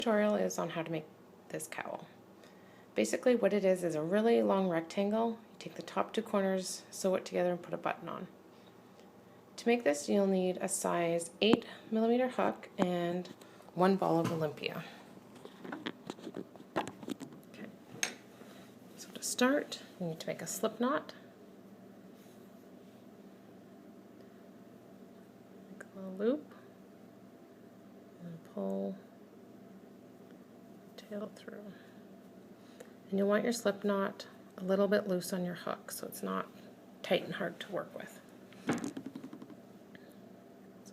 Tutorial is on how to make this cowl. Basically what it is a really long rectangle. You take the top two corners, sew it together and put a button on. To make this you'll need a size 8mm hook and one ball of Olympia. Okay. So to start you need to make a slip knot. Make a little loop and pull tail through. And you'll want your slip knot a little bit loose on your hook so it's not tight and hard to work with. So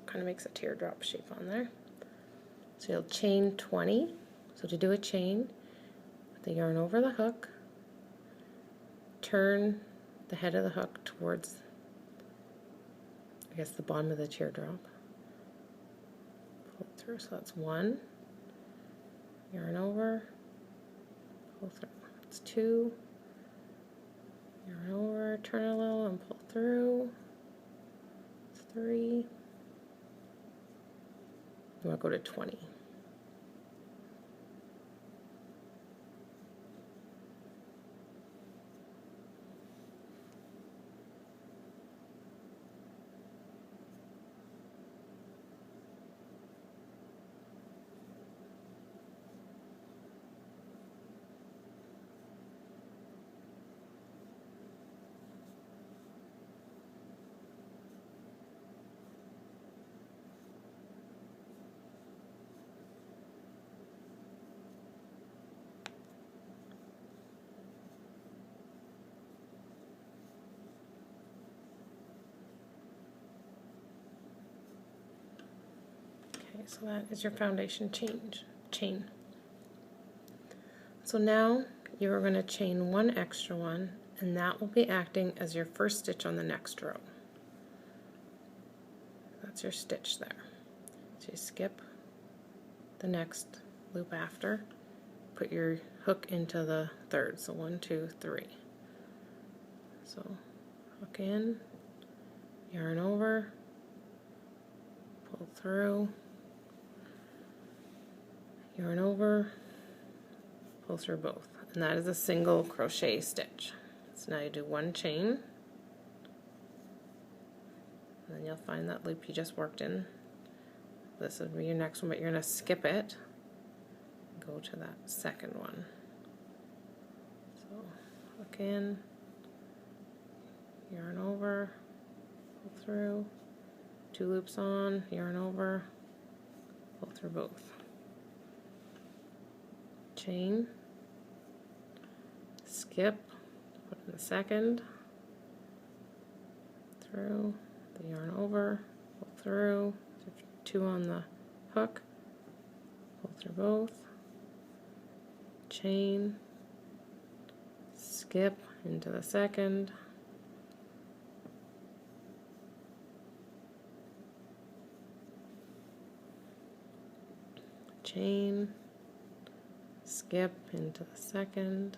it kind of makes a teardrop shape on there. So you'll chain 20. So to do a chain, put the yarn over the hook, turn the head of the hook towards, I guess, the bottom of the teardrop. Pull it through, so that's 1. Yarn over, pull through. That's 2. Yarn over, turn a little and pull through. That's 3. You want to go to 20. So that is your foundation chain. So now you are going to chain one extra one, and that will be acting as your first stitch on the next row. That's your stitch there. So you skip the next loop after, put your hook into the third. So 1, 2, 3. So hook in, yarn over, pull through, yarn over, pull through both, and that is a single crochet stitch. So now you do one chain, and then you'll find that loop you just worked in. This would be your next one, but you're going to skip it and go to that second one. So hook in, yarn over, pull through, 2 loops on, yarn over, pull through both. Chain, skip, put in the second, through, the yarn over, pull through, 2 on the hook, pull through both, chain, skip into the second, chain, skip into the second,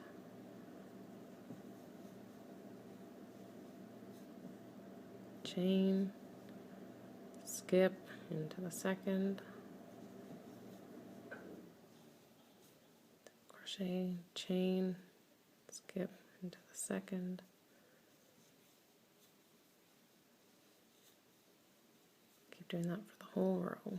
chain, skip into the second, crochet, chain, skip into the second, keep doing that for the whole row.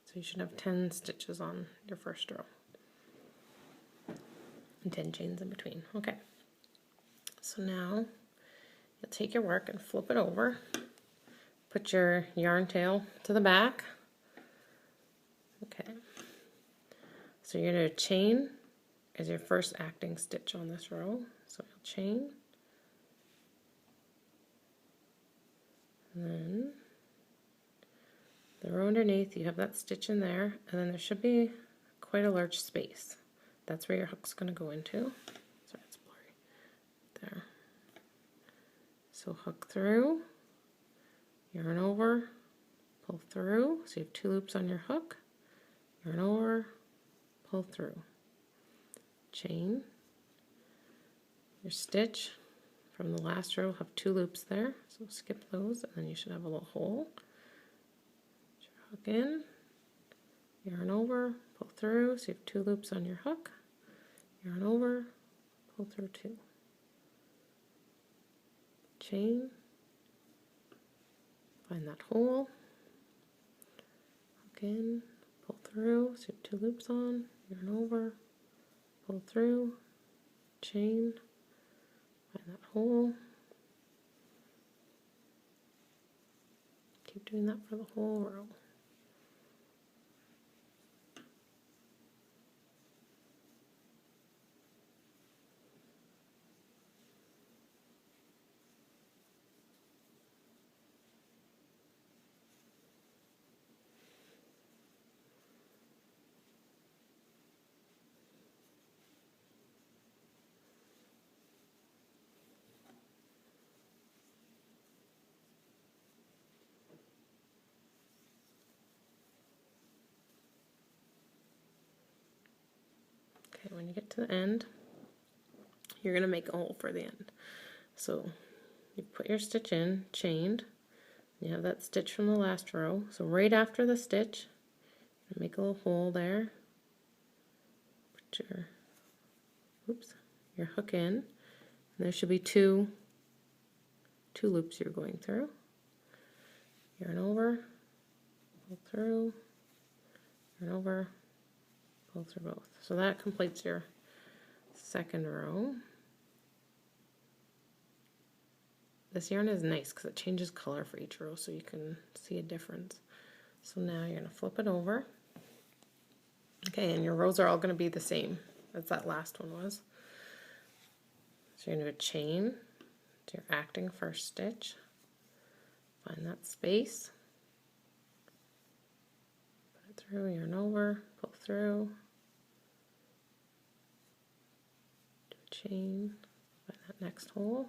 So you should have 10 stitches on your first row and 10 chains in between. Okay, so now you'll take your work and flip it over, put your yarn tail to the back. Okay, so you're going to chain as your first acting stitch on this row. So you'll chain, and then the row underneath, you have that stitch in there, and then there should be quite a large space. That's where your hook's going to go into. Sorry, it's blurry. There. So hook through, yarn over, pull through, so you have 2 loops on your hook, yarn over, pull through, chain, your stitch from the last row will have 2 loops there, so skip those, and then you should have a little hole. Put your hook in, yarn over, pull through, so you have 2 loops on your hook, yarn over, pull through 2, chain, find that hole, hook in, pull through, so you have 2 loops on, yarn over, pull through, chain, find that hole, keep doing that for the whole row. Okay, when you get to the end, you're going to make a hole for the end. So you put your stitch in, chained, you have that stitch from the last row. So right after the stitch, make a little hole there. Put your hook in. And there should be two loops you're going through. Yarn over, pull through, yarn over, pull through both. So that completes your second row. This yarn is nice because it changes color for each row so you can see a difference. So now you're going to flip it over. Okay, and your rows are all going to be the same as that last one was. So you're going to do a chain to your acting first stitch. Find that space. Put it through, yarn over, pull through. Do a chain, find that next hole.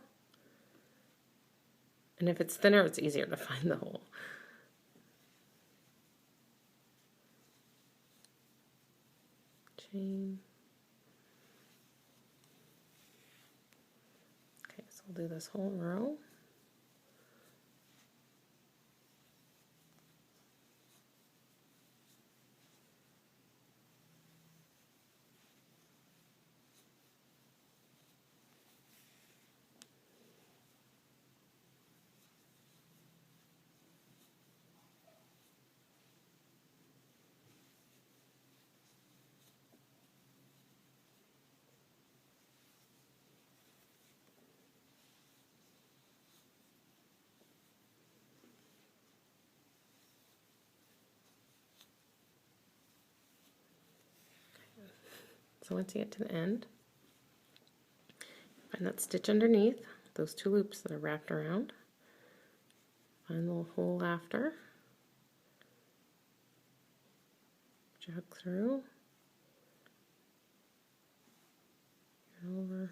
And if it's thinner, it's easier to find the hole. Chain. Okay, so we'll do this whole row. So once you get to the end, find that stitch underneath, those 2 loops that are wrapped around. Find the little hole after. Put your hook through. Yarn over,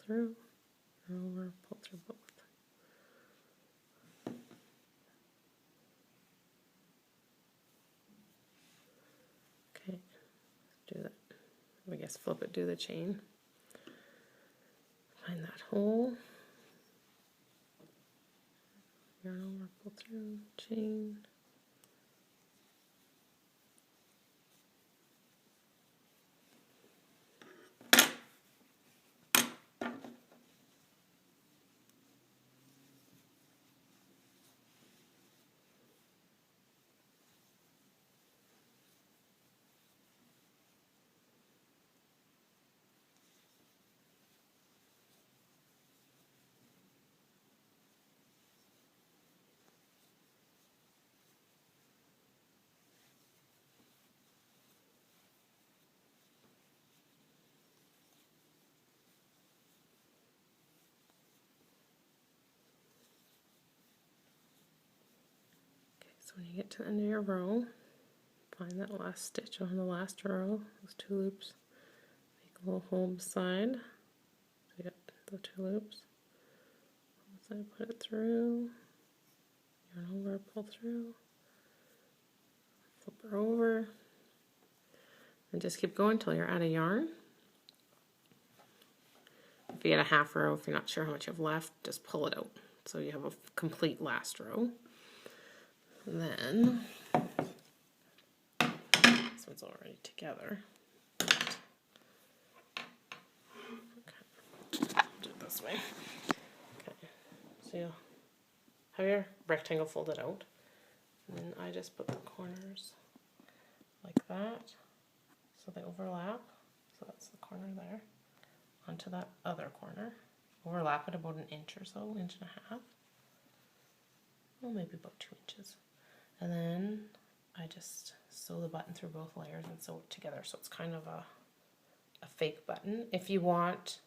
through, yarn over, pull through both. Okay, let's do that. I guess flip it, do the chain. Find that hole. Yarn over, pull through, chain. So when you get to the end of your row, find that last stitch on the last row, those 2 loops, make a little hole beside. So you got the 2 loops. Put it through, yarn over, pull through, Flip her over. And just keep going until you're out of yarn. If you get a half row, if you're not sure how much you have left, just pull it out. So you have a complete last row. And then, this one's already together. Okay, do it this way. Okay, so you'll have your rectangle folded out. And then I just put the corners like that, so they overlap. So that's the corner there, onto that other corner. Overlap it about an inch or so, inch and a half. Well, maybe about 2 inches. And then I just sew the button through both layers and sew it together, so it's kind of a fake button. If you want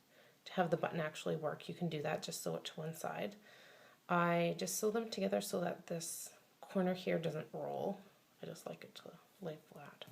to have the button actually work, you can do that, just sew it to one side. I just sew them together so that this corner here doesn't roll. I just like it to lay flat.